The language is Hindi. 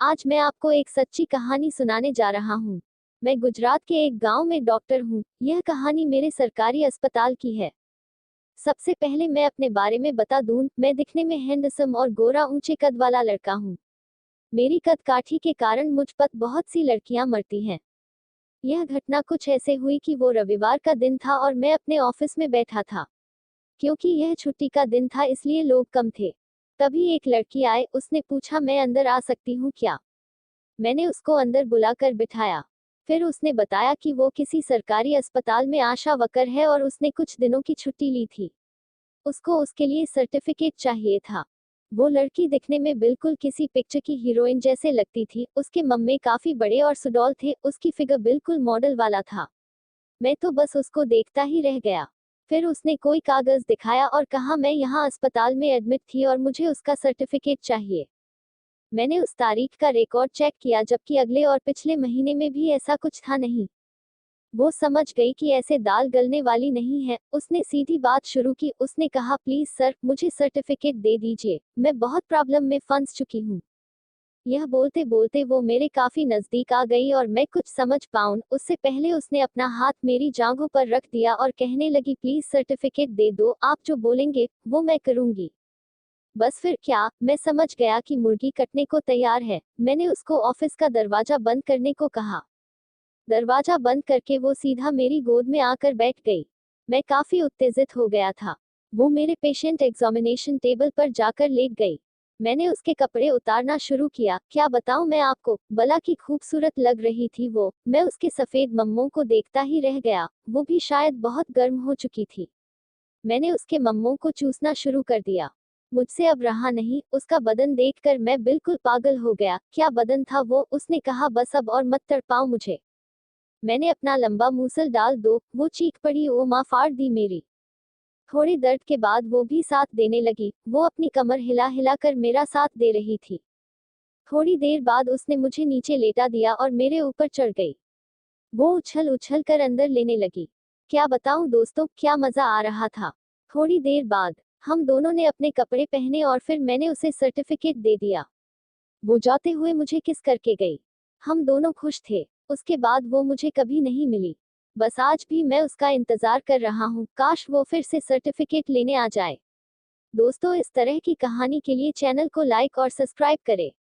आज मैं आपको एक सच्ची कहानी सुनाने जा रहा हूँ। मैं गुजरात के एक गांव में डॉक्टर हूँ। यह कहानी मेरे सरकारी अस्पताल की है। सबसे पहले मैं अपने बारे में बता दूं, मैं दिखने में हैंडसम और गोरा ऊंचे कद वाला लड़का हूँ। मेरी कद काठी के कारण मुझ पर बहुत सी लड़कियां मरती हैं। यह घटना कुछ ऐसे हुई कि वो रविवार का दिन था और मैं अपने ऑफिस में बैठा था। क्योंकि यह छुट्टी का दिन था इसलिए लोग कम थे। तभी एक लड़की आए, उसने पूछा मैं अंदर आ सकती हूँ क्या। मैंने उसको अंदर बुलाकर बिठाया। फिर उसने बताया कि वो किसी सरकारी अस्पताल में आशा वर्कर है और उसने कुछ दिनों की छुट्टी ली थी। उसको उसके लिए सर्टिफिकेट चाहिए था। वो लड़की दिखने में बिल्कुल किसी पिक्चर की हीरोइन जैसे लगती थी। उसके मम्मे काफी बड़े और सुडौल थे। उसकी फिगर बिल्कुल मॉडल वाला था। मैं तो बस उसको देखता ही रह गया। फिर उसने कोई कागज दिखाया और कहा मैं यहाँ अस्पताल में एडमिट थी और मुझे उसका सर्टिफिकेट चाहिए। मैंने उस तारीख का रिकॉर्ड चेक किया, जबकि अगले और पिछले महीने में भी ऐसा कुछ था नहीं। वो समझ गई कि ऐसे दाल गलने वाली नहीं है। उसने सीधी बात शुरू की। उसने कहा प्लीज सर, मुझे सर्टिफिकेट दे दीजिए, मैं बहुत प्रॉब्लम में फंस चुकी हूँ। यह बोलते बोलते वो मेरे काफी नजदीक आ गई और मैं कुछ समझ पाऊं उससे पहले उसने अपना हाथ मेरी जांघों पर रख दिया और कहने लगी प्लीज सर्टिफिकेट दे दो, आप जो बोलेंगे वो मैं करूंगी। बस फिर क्या, मैं समझ गया कि मुर्गी कटने को तैयार है। मैंने उसको ऑफिस का दरवाजा बंद करने को कहा। दरवाजा बंद करके वो सीधा मेरी गोद में आकर बैठ गई। मैं काफी उत्तेजित हो गया था। वो मेरे पेशेंट एग्जामिनेशन टेबल पर जाकर लेट गई। मैंने उसके कपड़े उतारना शुरू किया। क्या बताऊं मैं आपको, भला की खूबसूरत लग रही थी वो। मैं उसके सफेद मम्मों को देखता ही रह गया। वो भी शायद बहुत गर्म हो चुकी थी। मैंने उसके मम्मों को चूसना शुरू कर दिया। मुझसे अब रहा नहीं। उसका बदन देखकर मैं बिल्कुल पागल हो गया। क्या बदन था वो। उसने कहा बस अब और मत तड़पाओ मुझे। मैंने अपना लंबा मूसल डाल दो। वो चीख पड़ी, ओ माँ, फाड़ दी मेरी। थोड़ी दर्द के बाद वो भी साथ देने लगी। वो अपनी कमर हिला हिला कर मेरा साथ दे रही थी। थोड़ी देर बाद उसने मुझे नीचे लेटा दिया और मेरे ऊपर चढ़ गई। वो उछल उछल कर अंदर लेने लगी। क्या बताऊं दोस्तों, क्या मजा आ रहा था। थोड़ी देर बाद हम दोनों ने अपने कपड़े पहने और फिर मैंने उसे सर्टिफिकेट दे दिया। वो जाते हुए मुझे किस करके गई। हम दोनों खुश थे। उसके बाद वो मुझे कभी नहीं मिली। बस आज भी मैं उसका इंतजार कर रहा हूँ। काश वो फिर से सर्टिफिकेट लेने आ जाए। दोस्तों, इस तरह की कहानी के लिए चैनल को लाइक और सब्सक्राइब करें।